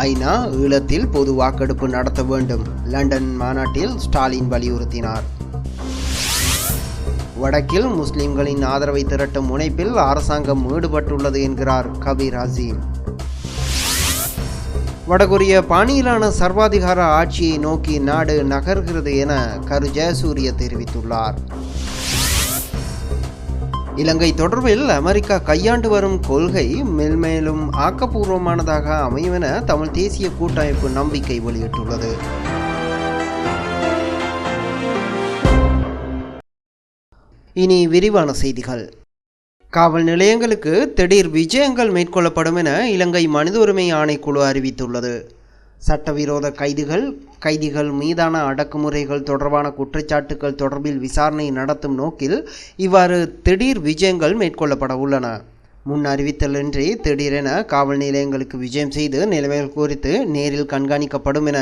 ஐநா ஈழத்தில் பொது வாக்கெடுப்பு நடத்த வேண்டும். லண்டன் மாநாட்டில் ஸ்டாலின் வலியுறுத்தினார். வடக்கில் முஸ்லிம்களின் ஆதரவை திரட்டும் முனைப்பில் அரசாங்கம் ஈடுபட்டுள்ளது என்கிறார் கபீர் ஹசீம். வடகொரிய பாணியிலான சர்வாதிகார ஆட்சியை நோக்கி நாடு நகர்கிறது என கரு ஜெயசூரிய தெரிவித்துள்ளார். இலங்கை தொடர்பில் அமெரிக்கா கையாண்டு வரும் கொள்கை மென்மேலும் ஆக்கப்பூர்வமானதாக அமையும் என தமிழ் தேசிய கூட்டமைப்பு நம்பிக்கை வெளியிட்டுள்ளது. இனி விரிவான செய்திகள். காவல் நிலையங்களுக்கு திடீர் விஜயங்கள் மேற்கொள்ளப்படும் என இலங்கை மனித உரிமை ஆணைக்குழு அறிவித்துள்ளது. சட்டவிரோத கைதிகள் மீதான அடக்குமுறைகள் தொடர்பான குற்றச்சாட்டுகள் தொடர்பில் விசாரணை நடத்தும் நோக்கில் இவ்வாறு திடீர் விஜயங்கள் மேற்கொள்ளப்பட உள்ளன. முன் அறிவித்தலின்றி திடீரென காவல் நிலையங்களுக்கு விஜயம் செய்து நிலைமைகள் குறித்து நேரில் கண்காணிக்கப்படும் என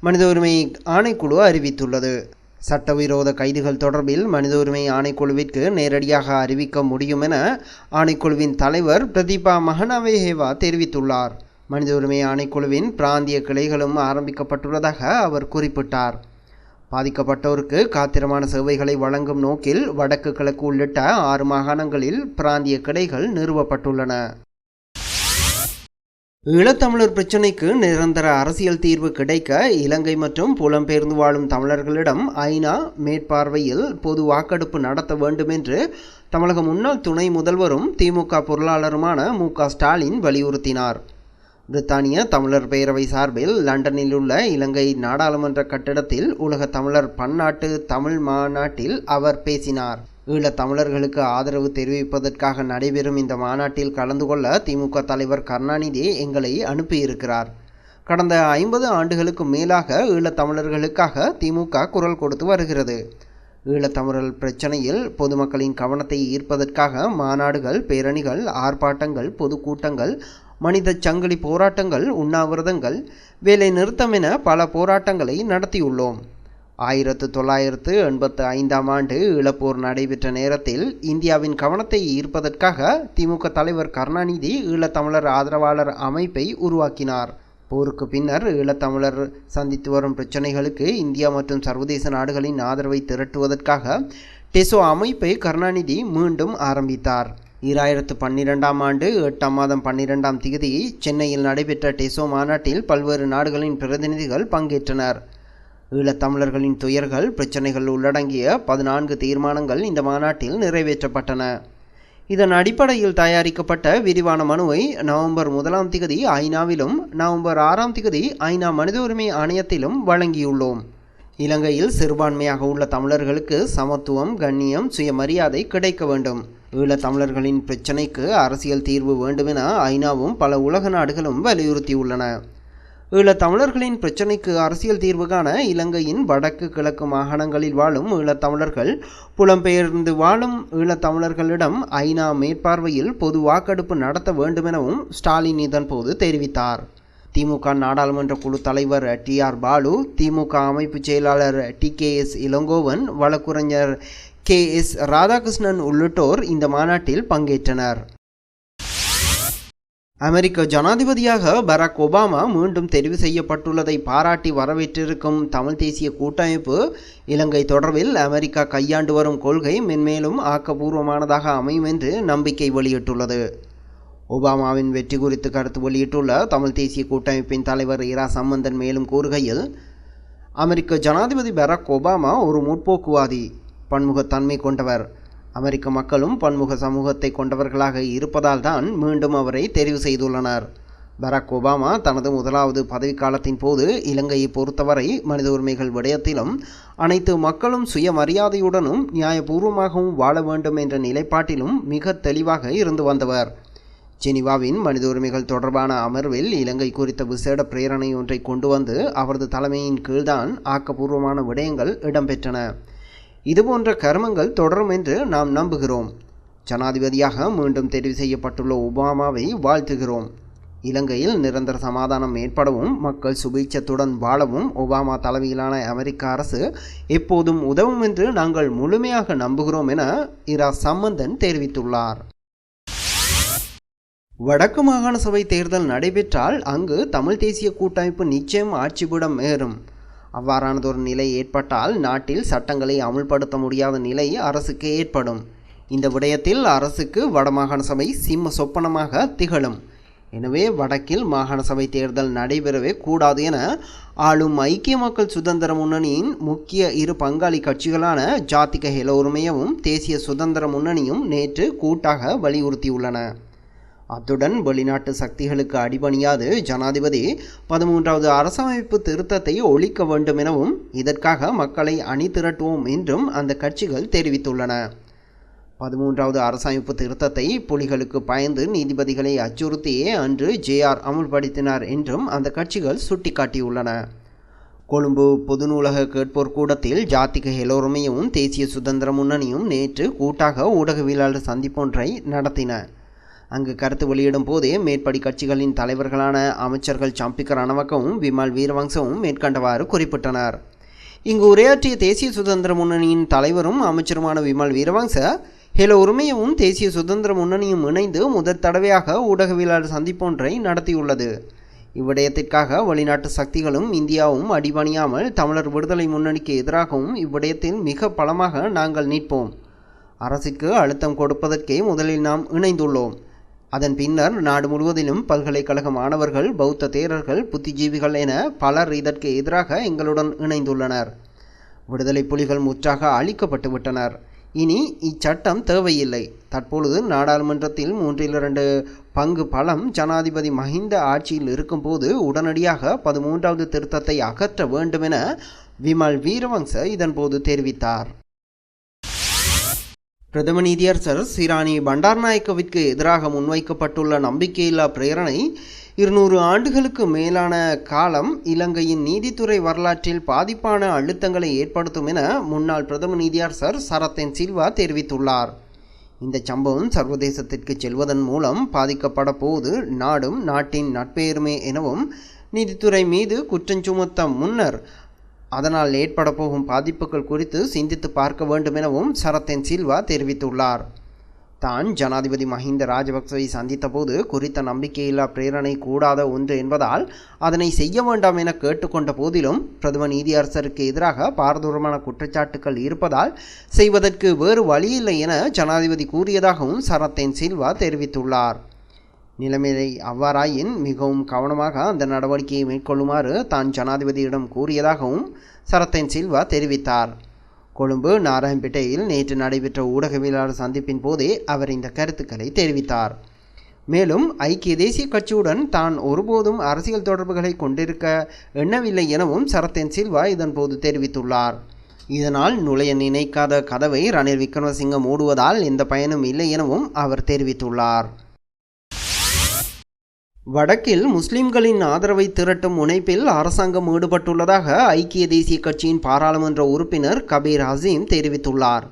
மனித உரிமை ஆணைக்குழு அறிவித்துள்ளது. சட்டவிரோத கைதிகள் தொடர்பில் மனித உரிமை ஆணைக்குழுவிற்கு நேரடியாக அறிவிக்க முடியும் என ஆணைக்குழுவின் தலைவர் பிரதீபா மகனவேஹேவா தெரிவித்துள்ளார். மனித உரிமை ஆணைக்குழுவின் பிராந்திய கிளைகளும் ஆரம்பிக்கப்பட்டுள்ளதாக அவர் குறிப்பிட்டார். பாதிக்கப்பட்டோருக்கு காத்திரமான சேவைகளை வழங்கும் நோக்கில் வடக்கு கிழக்கு உள்ளிட்ட 6 மாகாணங்களில் பிராந்திய கிளைகள் நிறுவப்பட்டுள்ளன. ஈழத்தமிழர் பிரச்சினைக்கு நிரந்தர அரசியல் தீர்வு கிடைக்க இலங்கை மற்றும் புலம்பெயர்ந்து வாழும் தமிழர்களிடம் ஐநா மேற்பார்வையில் பொது வாக்கெடுப்பு நடத்த வேண்டும் என்று தமிழக முன்னாள் துணை முதல்வரும் திமுக பொருளாளருமான மு.க. ஸ்டாலின் வலியுறுத்தினார். பிரித்தானிய தமிழர் பேரவை சார்பில் லண்டனில் உள்ள இலங்கை நாடாளுமன்ற கட்டிடத்தில் உலக தமிழர் பன்னாட்டு தமிழ் மாநாட்டில் அவர் பேசினார். ஈழத் தமிழர்களுக்கு ஆதரவு தெரிவிப்பதற்காக நடைபெறும் இந்த மாநாட்டில் கலந்து கொள்ள திமுக தலைவர் கருணாநிதி எங்களை அனுப்பியிருக்கிறார். கடந்த 50 ஆண்டுகளுக்கு மேலாக ஈழத் தமிழர்களுக்காக திமுக குரல் கொடுத்து வருகிறது. ஈழத்தமிழர் பிரச்சனையில் பொதுமக்களின் கவனத்தை ஈர்ப்பதற்காக மாநாடுகள், பேரணிகள், ஆர்ப்பாட்டங்கள், பொதுக்கூட்டங்கள், மனித சங்கிலி போராட்டங்கள், உண்ணாவிரதங்கள், வேலை நிறுத்தம் என பல போராட்டங்களை நடத்தியுள்ளோம். 1985ஆம் ஆண்டு ஈழப்போர் நடைபெற்ற நேரத்தில் இந்தியாவின் கவனத்தை ஈர்ப்பதற்காக திமுக தலைவர் கருணாநிதி ஈழத்தமிழர் ஆதரவாளர் அமைப்பை உருவாக்கினார். போருக்கு பின்னர் ஈழத்தமிழர் சந்தித்து வரும் பிரச்சனைகளுக்கு இந்தியா மற்றும் சர்வதேச நாடுகளின் ஆதரவை திரட்டுவதற்காக டெசோ அமைப்பை கருணாநிதி மீண்டும் ஆரம்பித்தார். 2012ஆம் ஆண்டு 8ஆம் மாதம் 12ஆம் தேதி சென்னையில் நடைபெற்ற டெசோ மாநாட்டில் பல்வேறு நாடுகளின் பிரதிநிதிகள் பங்கேற்றனர். ஈழத்தமிழர்களின் துயர்கள், பிரச்சனைகள் உள்ளடங்கிய 14 தீர்மானங்கள் இந்த மாநாட்டில் நிறைவேற்றப்பட்டன. இதன் அடிப்படையில் தயாரிக்கப்பட்ட விரிவான மனுவை நவம்பர் 1ஆம் தேதி ஐநாவிலும் நவம்பர் 6ஆம் தேதி ஐநா மனித உரிமை ஆணையத்திலும் வழங்கியுள்ளோம். இலங்கையில் சிறுபான்மையாக உள்ள தமிழர்களுக்கு சமத்துவம், கண்ணியம், சுயமரியாதை கிடைக்க வேண்டும். ஈழத்தமிழர்களின் பிரச்சினைக்கு அரசியல் தீர்வு வேண்டும் என ஐநாவும் பல உலக நாடுகளும் வலியுறுத்தியுள்ளன. ஈழத்தமிழர்களின் பிரச்சினைக்கு அரசியல் தீர்வு காண இலங்கையின் வடக்கு கிழக்கு மாகாணங்களில் வாழும் ஈழத்தமிழர்கள், புலம்பெயர்ந்து வாழும் ஈழத்தமிழர்களிடம் ஐநா மேற்பார்வையில் பொது வாக்கெடுப்பு நடத்த வேண்டும் எனவும் ஸ்டாலின் இதன்போது தெரிவித்தார். திமுக நாடாளுமன்ற குழு தலைவர் டி.ஆர். பாலு, திமுக அமைப்பு செயலாளர் டி.கே.எஸ். இளங்கோவன், வழக்குரைஞர் கே.எஸ். ராதாகிருஷ்ணன் உள்ளிட்டோர் இந்த மாநாட்டில் பங்கேற்றனர். அமெரிக்க ஜனாதிபதியாக பராக் ஒபாமா மீண்டும் தெரிவு செய்யப்பட்டுள்ளதை பாராட்டி வரவேற்றிருக்கும் தமிழ் தேசிய கூட்டமைப்பு இலங்கை தொடர்பில் அமெரிக்கா கையாண்டு வரும் கொள்கை மென்மேலும் ஆக்கப்பூர்வமானதாக அமையும் என்று நம்பிக்கை வெளியிட்டுள்ளது. ஒபாமாவின் வெற்றி குறித்து கருத்து வெளியிட்டுள்ள தமிழ் தேசிய கூட்டமைப்பின் தலைவர் இரா சம்பந்தன் மேலும் கூறுகையில், அமெரிக்க ஜனாதிபதி பராக் ஒபாமா ஒரு முற்போக்குவாதி, பன்முகத்தன்மை கொண்டவர். அமெரிக்க மக்களும் பன்முக சமூகத்தை கொண்டவர்களாக இருப்பதால் தான் மீண்டும் அவரை தெரிவு செய்துள்ளனர். பராக் ஒபாமா தனது 1வது பதவிக்காலத்தின் போது இலங்கையை பொறுத்தவரை மனித உரிமைகள் விடயத்திலும் அனைத்து மக்களும் சுயமரியாதையுடனும் நியாயபூர்வமாகவும் வாழ வேண்டும் என்ற நிலைப்பாட்டிலும் மிக தெளிவாக இருந்து வந்தவர். ஜெனீவாவின் மனித உரிமைகள் தொடர்பான அமர்வில் இலங்கை குறித்த விசேட பிரேரணை ஒன்றை கொண்டு வந்து அவரது தலைமையின் கீழ்தான் ஆக்கப்பூர்வமான விடயங்கள் இடம்பெற்றன. இதுபோன்ற கர்மங்கள் தொடரும் என்று நாம் நம்புகிறோம். ஜனாதிபதியாக மீண்டும் தெரிவு செய்யப்பட்டுள்ள ஒபாமாவை வாழ்த்துகிறோம். இலங்கையில் நிரந்தர சமாதானம் ஏற்படவும் மக்கள் சுபீட்சத்துடன் வாழவும் ஒபாமா தலைமையிலான அமெரிக்க அரசு எப்போதும் உதவும் என்று நாங்கள் முழுமையாக நம்புகிறோம் என இரா சம்பந்தன் தெரிவித்துள்ளார். வடக்கு மாகாண சபை தேர்தல் நடைபெற்றால் அங்கு தமிழ் தேசிய கூட்டமைப்பு நிச்சயம் ஆட்சிபீடம் ஏறும். அவ்வாறானதொரு நிலை ஏற்பட்டால் நாட்டில் சட்டங்களை அமுல்படுத்த முடியாத நிலை அரசுக்கு ஏற்படும். இந்த விடயத்தில் அரசுக்கு வடமாகாண சபை சிம்ம சொப்பனமாக திகழும். எனவே வடக்கில் மாகாண சபை தேர்தல் நடைபெறவே கூடாது என ஆளும் ஐக்கிய மக்கள் சுதந்திர முன்னணியின் முக்கிய இரு பங்காளி கட்சிகளான ஜாதிக ஹெல உரிமையவும் தேசிய சுதந்திர முன்னணியும் நேற்று கூட்டாக வலியுறுத்தியுள்ளன. அத்துடன் வெளிநாட்டு சக்திகளுக்கு அடிபணியாது ஜனாதிபதி 13வது அரசமைப்பு திருத்தத்தை ஒழிக்க வேண்டும் எனவும் இதற்காக மக்களை அணிதிரட்டுவோம் என்றும் அந்த கட்சிகள் தெரிவித்துள்ளன. 13வது அரசமைப்பு திருத்தத்தை புலிகளுக்கு பயந்து நீதிபதிகளை அச்சுறுத்தியே அன்று ஜேஆர் அமுல்படுத்தினார் என்றும் அந்த கட்சிகள் சுட்டிக்காட்டியுள்ளன. கொழும்பு பொது நூலக கேட்போர் கூடத்தில் ஜாதிக ஹெல உரிமையவும் தேசிய சுதந்திர முன்னணியும் நேற்று கூட்டாக ஊடகவியலாளர் சந்திப்பொன்றை நடத்தின. அங்கு கருத்து வெளியிடும் போதே மேற்படி கட்சிகளின் தலைவர்களான அமைச்சர்கள் சம்பிக்க ரணவக்கவும் விமல் வீரவங்சவும் மேற்கண்டவாறு குறிப்பிட்டனர். இங்கு உரையாற்றிய தேசிய சுதந்திர முன்னணியின் தலைவரும் அமைச்சருமான விமல் வீரவங்ச ஹெல உரிமையவும் தேசிய சுதந்திர முன்னணியும் இணைந்து முதற் தடவையாக ஊடகவியலாளர் சந்திப்பொன்றை நடத்தியுள்ளது. இவ்விடயத்திற்காக வெளிநாட்டு சக்திகளும் இந்தியாவும் அடிபணியாமல் தமிழர் விடுதலை முன்னணிக்கு எதிராகவும் இவ்விடயத்தில் மிக பலமாக நாங்கள் நிற்போம். அரசுக்கு அழுத்தம் கொடுப்பதற்கே முதலில் நாம் இணைந்துள்ளோம். அதன் பின்னர் நாடு முழுவதிலும் பல்கலைக்கழக மாணவர்கள், பௌத்த தேரர்கள், புத்திஜீவிகள் என பலர் இதற்கு எதிராக எங்களுடன் இணைந்துள்ளனர். விடுதலை புலிகள் முற்றாக அழிக்கப்பட்டு விட்டனர். இனி இச்சட்டம் தேவையில்லை. தற்பொழுது நாடாளுமன்றத்தில் 3/2 பங்கு பலம் ஜனாதிபதி மஹிந்த ஆட்சியில் இருக்கும்போது உடனடியாக 13வது திருத்தத்தை அகற்ற வேண்டும் என விமல் வீரவங்ச இதன்போது தெரிவித்தார். பிரதம நீதியரசர் சிராணி பண்டாரநாயக்கவிற்கு எதிராக முன்வைக்கப்பட்டுள்ள நம்பிக்கையில்லா பிரேரணை 200 ஆண்டுகளுக்கு மேலான காலம் இலங்கையின் நீதித்துறை வரலாற்றில் பாதிப்பான அழுத்தங்களை ஏற்படுத்தும் என முன்னாள் பிரதம நீதியரசர் சரத்தன் சில்வா தெரிவித்துள்ளார். இந்த சம்பவம் சர்வதேசத்திற்கு செல்வதன் மூலம் பாதிக்கப்பட போவது நாடும் நாட்டின் நட்பெயருமே எனவும் நீதித்துறை மீது குற்றஞ்சுமத்த முன்னர் அதனால் ஏற்பட போகும் பாதிப்புகள் குறித்து சிந்தித்து பார்க்க வேண்டும் எனவும் சரத்தன் சில்வா தெரிவித்துள்ளார். தான் ஜனாதிபதி மஹிந்த ராஜபக்சவை சந்தித்த போது குறித்த நம்பிக்கையில்லா பிரேரணை கூடாத ஒன்று என்பதால் அதனை செய்ய வேண்டாம் என கேட்டுக்கொண்ட போதிலும் பிரதம நீதியரசருக்கு எதிராக பாரதூரமான குற்றச்சாட்டுக்கள் இருப்பதால் செய்வதற்கு வேறு வழியில்லை என ஜனாதிபதி கூறியதாகவும் சரத்தன் சில்வா தெரிவித்துள்ளார். நிலைமையை அவ்வாறாயின் மிகவும் கவனமாக அந்த நடவடிக்கையை மேற்கொள்ளுமாறு தான் ஜனாதிபதியிடம் கூறியதாகவும் சரத்தன் சில்வா தெரிவித்தார். கொழும்பு நாராயண்பேட்டையில் நேற்று நடைபெற்ற ஊடகவியலாளர் சந்திப்பின் போதே அவர் இந்த கருத்துக்களை தெரிவித்தார். மேலும் ஐக்கிய தேசிய கட்சியுடன் தான் ஒருபோதும் அரசியல் தொடர்புகளை கொண்டிருக்க எண்ணவில்லை எனவும் சரத்தன் சில்வா இதன்போது தெரிவித்துள்ளார். இதனால் நுழைய நினைக்காத கதவை ரணில் விக்ரமசிங்க மூடுவதால் எந்த பயனும் இல்லை எனவும் அவர் தெரிவித்துள்ளார். வடக்கில் முஸ்லிம்களின் ஆதரவை திரட்டும் முனைப்பில் அரசாங்கம் ஈடுபட்டுள்ளதாக ஐக்கிய தேசிய கட்சியின் பாராளுமன்ற உறுப்பினர் கபீர் அசீம் தெரிவித்துள்ளார்.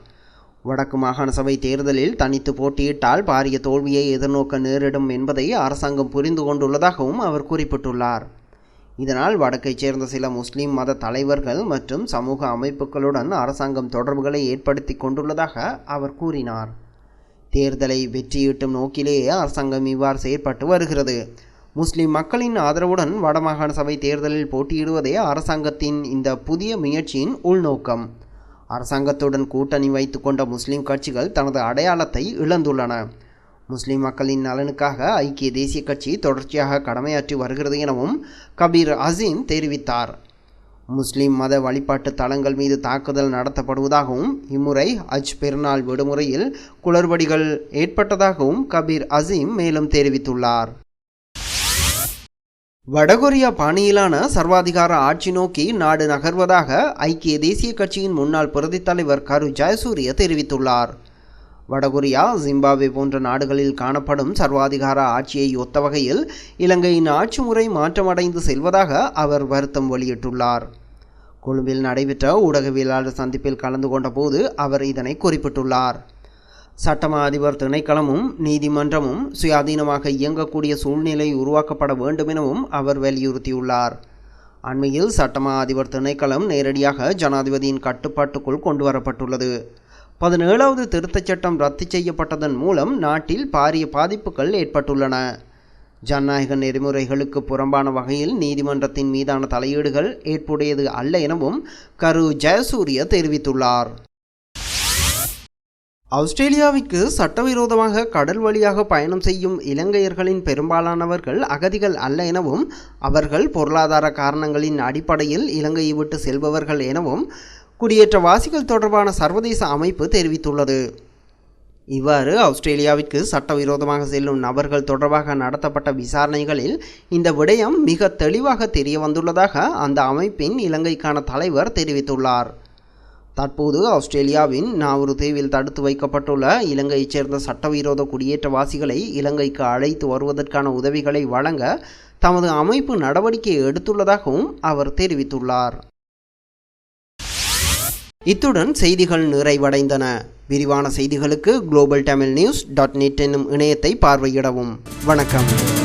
வடக்கு மாகாண சபை தேர்தலில் தனித்து போட்டியிட்டால் பாரிய தோல்வியை எதிர்நோக்க நேரிடும் என்பதை அரசாங்கம் புரிந்து கொண்டுள்ளதாகவும் அவர் குறிப்பிட்டுள்ளார். இதனால் வடக்கைச் சேர்ந்த சில முஸ்லிம் மத தலைவர்கள் மற்றும் சமூக அமைப்புகளுடன் அரசாங்கம் தொடர்புகளை ஏற்படுத்தி கொண்டுள்ளதாக அவர் கூறினார். தேர்தலை வெற்றியீட்டும் நோக்கிலேயே அரசாங்கம் இவ்வாறு செயற்பட்டு வருகிறது. முஸ்லிம் மக்களின் ஆதரவுடன் வடமாகாண சபை தேர்தலில் போட்டியிடுவதே அரசாங்கத்தின் இந்த புதிய முயற்சியின் உள்நோக்கம். அரசாங்கத்துடன் கூட்டணி வைத்து கொண்ட முஸ்லிம் கட்சிகள் தனது அடையாளத்தை இழந்துள்ளன. முஸ்லிம் மக்களின் நலனுக்காக ஐக்கிய தேசிய கட்சி தொடர்ச்சியாக கடமையாற்றி வருகிறது எனவும் கபீர் அசீம் தெரிவித்தார். முஸ்லிம் மத வழிபாட்டு தலங்கள் மீது தாக்குதல் நடத்தப்படுவதாகவும் இம்முறை ஹஜ் பெருநாள் விடுமுறையில் குளறுபடிகள் ஏற்பட்டதாகவும் கபீர் அசீம் மேலும் தெரிவித்துள்ளார். வடகொரியா பாணியிலான சர்வாதிகார ஆட்சி நோக்கி நாடு நகர்வதாக ஐக்கிய தேசிய கட்சியின் முன்னாள் பிரதி தலைவர் கரு ஜயசூரிய தெரிவித்துள்ளார். வடகொரியா, ஜிம்பாப்வே போன்ற நாடுகளில் காணப்படும் சர்வாதிகார ஆட்சியை ஒத்த வகையில் இலங்கையின் ஆட்சி முறை மாற்றமடைந்து செல்வதாக அவர் வருத்தம் வெளியிட்டுள்ளார். கொழும்பில் நடைபெற்ற ஊடகவியலாளர் சந்திப்பில் கலந்து கொண்ட போது அவர் இதனை குறிப்பிட்டுள்ளார். சட்டமா அதிபர் திணைக்களமும் நீதிமன்றமும் சுயாதீனமாக இயங்கக்கூடிய சூழ்நிலை உருவாக்கப்பட வேண்டும் எனவும் அவர் வலியுறுத்தியுள்ளார். அண்மையில் சட்டமா அதிபர் திணைக்களம் நேரடியாக ஜனாதிபதியின் கட்டுப்பாட்டுக்குள் கொண்டுவரப்பட்டுள்ளது. 17வது திருத்தச் சட்டம் ரத்து செய்யப்பட்டதன் மூலம் நாட்டில் பாரிய பாதிப்புகள் ஏற்பட்டுள்ளன. ஜனநாயக நெறிமுறைகளுக்கு புறம்பான வகையில் நீதிமன்றத்தின் மீதான தலையீடுகள் ஏற்புடையது அல்ல எனவும் கரு ஜெயசூரிய தெரிவித்துள்ளார். ஆஸ்திரேலியாவிற்கு சட்டவிரோதமாக கடல் வழியாக பயணம் செய்யும் இலங்கையர்களின் பெரும்பாலானவர்கள் அகதிகள் அல்ல எனவும் அவர்கள் பொருளாதார காரணங்களின் அடிப்படையில் இலங்கையை விட்டு செல்பவர்கள் எனவும் குடியேற்றவாசிகள் தொடர்பான சர்வதேச அமைப்பு தெரிவித்துள்ளது. இவ்வாறு ஆஸ்திரேலியாவிற்கு சட்டவிரோதமாக செல்லும் நபர்கள் தொடர்பாக நடத்தப்பட்ட விசாரணைகளில் இந்த விடயம் மிக தெளிவாக தெரிய வந்துள்ளதாக அந்த அமைப்பின் இலங்கைக்கான தலைவர் தெரிவித்துள்ளார். தற்போது ஆஸ்திரேலியாவின் நாவுரு தீவில் தடுத்து வைக்கப்பட்டுள்ள இலங்கையைச் சேர்ந்த சட்டவிரோத குடியேற்றவாசிகளை இலங்கைக்கு அழைத்து வருவதற்கான உதவிகளை வழங்க தமது அமைப்பு நடவடிக்கை எடுத்துள்ளதாகவும் அவர் தெரிவித்துள்ளார். இத்துடன் செய்திகள் நிறைவடைந்தன. விரிவான செய்திகளுக்கு globaltamilnews.net என்னும் இணையத்தை பார்வையிடவும். வணக்கம்.